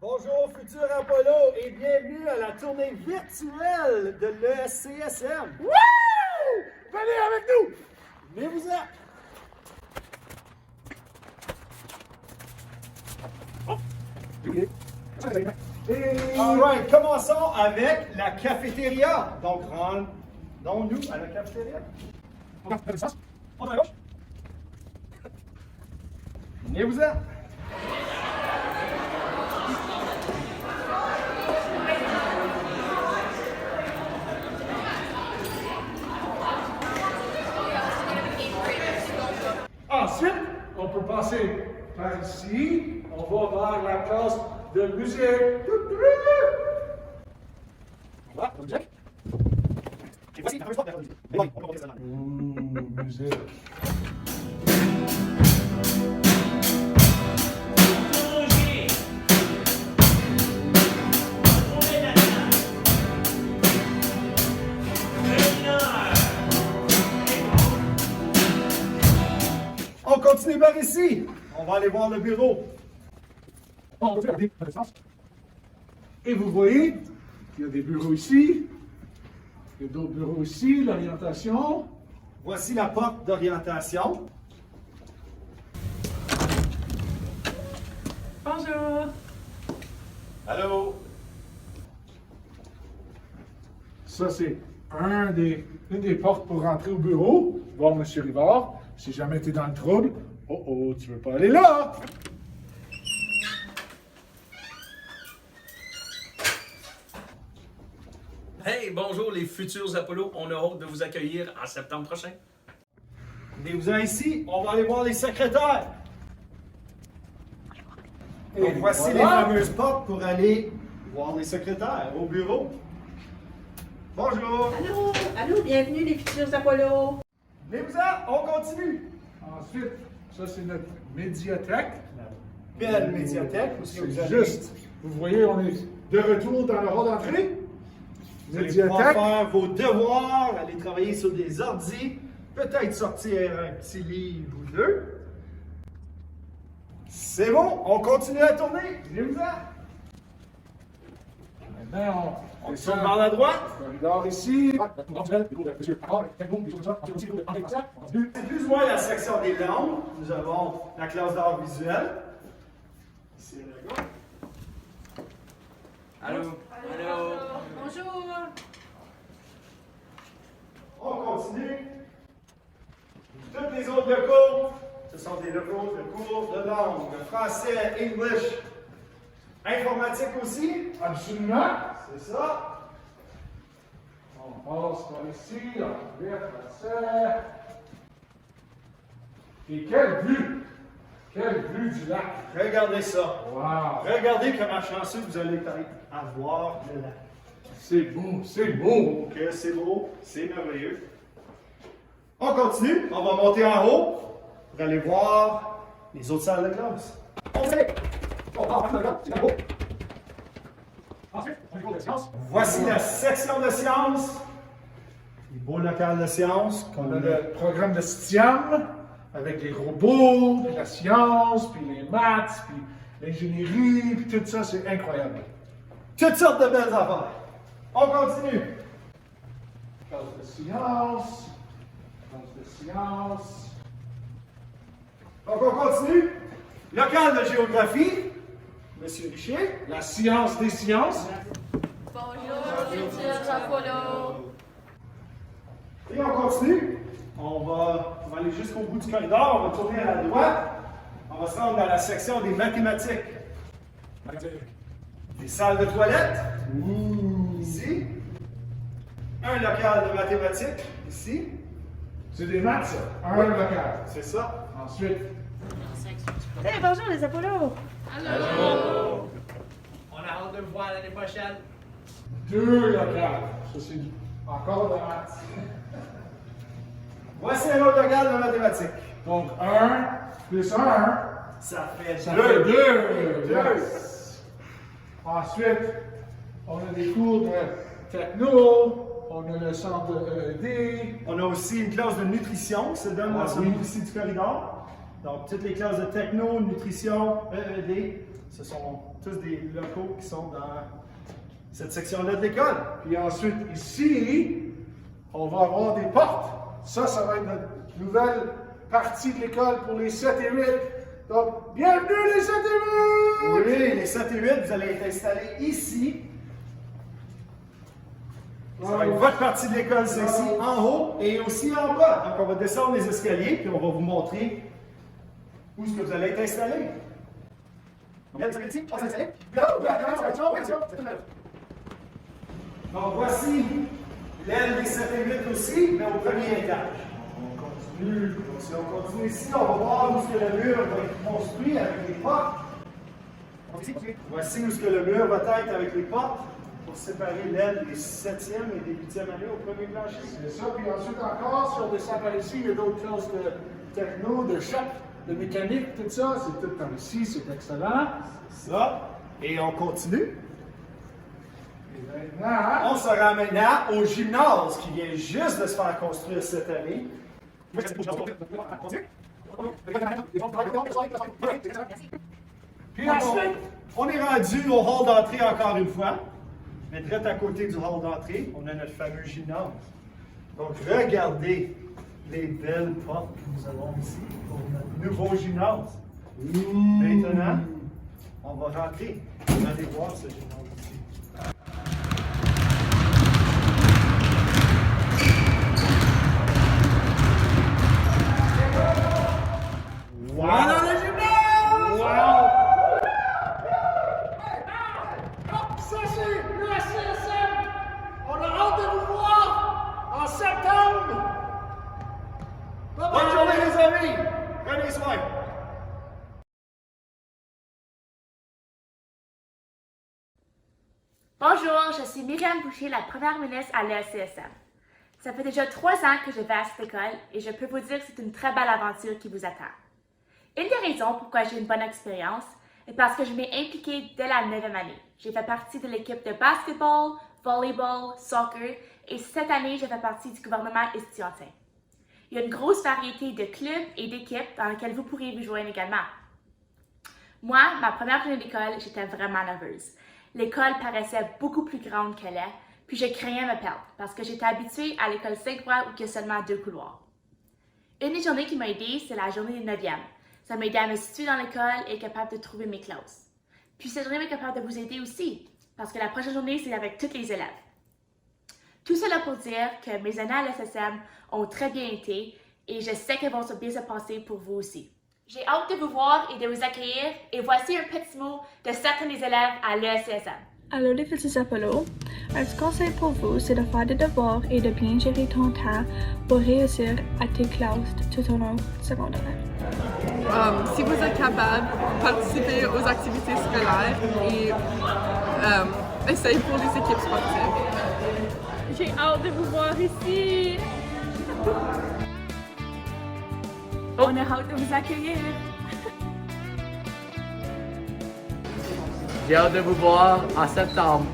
Bonjour futur Apollo et bienvenue à la tournée virtuelle de l'ESCSM. Wouh! Venez avec nous! Venez-vous-en! Alright, commençons avec la cafétéria. Donc, rendons-nous à la cafétéria. Venez-vous-en! Ensuite, on peut passer par ici. On va vers la classe de musique. On va, musique. Et voici la fameuse porte de la musique. Mais oui, on peut remonter ça dans Musique. On continue par ici. On va aller voir le bureau. On va regarder dans le sens. Et vous voyez, il y a des bureaux ici. Il y a d'autres bureaux ici, l'orientation. Voici la porte d'orientation. Bonjour. Allô? Ça, c'est une des portes pour rentrer au bureau, voir M. Rivard. Si jamais tu es dans le trouble, oh, tu veux pas aller là! Hey, bonjour les futurs Apollo. On a hâte de vous accueillir en septembre prochain. Venez-vous-en ici. On va aller voir les secrétaires. Et voici les fameuses portes pour aller voir les secrétaires au bureau. Bonjour. Allô, bienvenue les futurs Apollo. Venez-vous-en, on continue. Ensuite, ça, c'est notre médiathèque. Belle médiathèque. C'est juste, vous voyez, on est de retour dans le hall d'entrée. Vous allez pouvoir faire vos devoirs, aller travailler sur des ordis, peut-être sortir un petit livre ou deux. C'est bon, on continue la tournée. Venez-vous-en. Maintenant, On tourne par la droite. corridor ici. C'est plus ou moins la section des langues. Nous avons la classe d'art visuel. Ici, là. Allô? Allô? Bonjour. On continue. Toutes les autres locaux, ce sont des locaux de cours de langue, de français, English, informatique aussi. Absolument. C'est ça. On passe par ici, anglais, français. Et quelle vue! Quelle vue du lac! Regardez ça. Wow! Regardez comment chanceux vous allez avoir le lac. C'est beau, c'est beau! Ok, c'est beau, c'est merveilleux. On continue, on va monter en haut pour aller voir les autres salles de classe. On sait. Ensuite, on cours de sciences. Voici la section de sciences. Les beaux locales de sciences. On a le programme de STIAM avec les robots, puis la science, puis les maths, puis l'ingénierie, puis tout ça, c'est incroyable. Toutes sortes de belles affaires. On continue. Classe de science, classe de science. Donc on continue. Local de géographie. Monsieur Richer. La science des sciences. Bonjour, futurs Apollo. Et on continue. On va aller jusqu'au bout du corridor. On va tourner à la droite. On va se rendre dans la section des mathématiques. Des salles de toilette. Ici. Un local de mathématiques. Ici. C'est des maths, ça. Un local. C'est ça. Ensuite, Hey, bonjour les Apollo. Allô? On a hâte de vous voir l'année prochaine. deux locales. Ça, c'est encore de maths. Voici un autre local de mathématiques. Donc, 1 plus 1, Ça fait ça deux. fait 2. Deux. Yes. Ensuite, on a des cours de techno, on a le centre de ED. On a aussi une classe de nutrition qui se donne dans ce oui. bout ici du corridor. Donc, toutes les classes de techno, nutrition, EED, ce sont tous des locaux qui sont dans cette section-là de l'école. Puis ensuite, ici, on va avoir des portes. Ça va être notre nouvelle partie de l'école pour les 7 et 8. Donc, bienvenue les 7 et 8! Oui, les 7 et 8, vous allez être installés ici. Ça va être votre partie de l'école, c'est ici, en haut et aussi en bas. Donc, on va descendre les escaliers, puis on va vous montrer où est-ce que vous allez être installés. Donc, voici l'aile des 7 et 8 aussi, mais au premier étage. On continue. Donc, si on continue ici, on va voir où est-ce que le mur va être construit avec les portes. Voici où est-ce que le mur va être avec les portes pour séparer l'aile des 7e et des 8e années au premier plancher. C'est ça, puis ensuite encore, si on descend par ici, il y a d'autres classes de techno, de choc, de mécanique, tout ça. C'est tout par ici, c'est excellent. Ça. Et on continue. Et maintenant, On se rend maintenant au gymnase qui vient juste de se faire construire cette année. puis ensuite, On est rendu au hall d'entrée encore une fois. Mais direct à côté du hall d'entrée, on a notre fameux gymnase. Donc regardez les belles portes que nous avons ici pour notre nouveau gymnase. Maintenant, on va rentrer. Vous allez voir ce gymnase ici. Wow! Dans le gymnase! Wow! ça c'est le SCSM. On a hâte de vous voir en septembre. Bonne journée les amis! Prenez soin! Bonjour, je suis Myriam Boucher, la première ministre à l'ESCSM. Ça fait déjà 3 ans que je vais à cette école et je peux vous dire que c'est une très belle aventure qui vous attend. Une des raisons pourquoi j'ai une bonne expérience est parce que je m'ai impliquée dès la 9e année. J'ai fait partie de l'équipe de basketball, volleyball, soccer et cette année, je fais partie du gouvernement estudiantin. Il y a une grosse variété de clubs et d'équipes dans lesquelles vous pourrez vous joindre également. Moi, ma première journée d'école, j'étais vraiment nerveuse. L'école paraissait beaucoup plus grande qu'elle est, puis je craignais me perdre parce que j'étais habituée à l'école Sainte-Croix où il y a seulement 2 couloirs. Une des journées qui m'a aidée, c'est la journée du 9e. Ça m'a aidé à me situer dans l'école et être capable de trouver mes classes. Puis cette journée m'a capable de vous aider aussi, parce que la prochaine journée, c'est avec tous les élèves. Tout cela pour dire que mes années à l'SSM ont très bien été et je sais qu'elles vont bien se passer pour vous aussi. J'ai hâte de vous voir et de vous accueillir et voici un petit mot de certains des élèves à l'ESCSM. Allô les petits Apollo, un petit conseil pour vous, c'est de faire des devoirs et de bien gérer ton temps pour réussir à tes classes tout au long du secondaire. Si vous êtes capable, participez aux activités scolaires et essayez pour les équipes sportives. J'ai hâte de vous voir ici! On a hâte de vous accueillir! J'ai hâte de vous voir en septembre.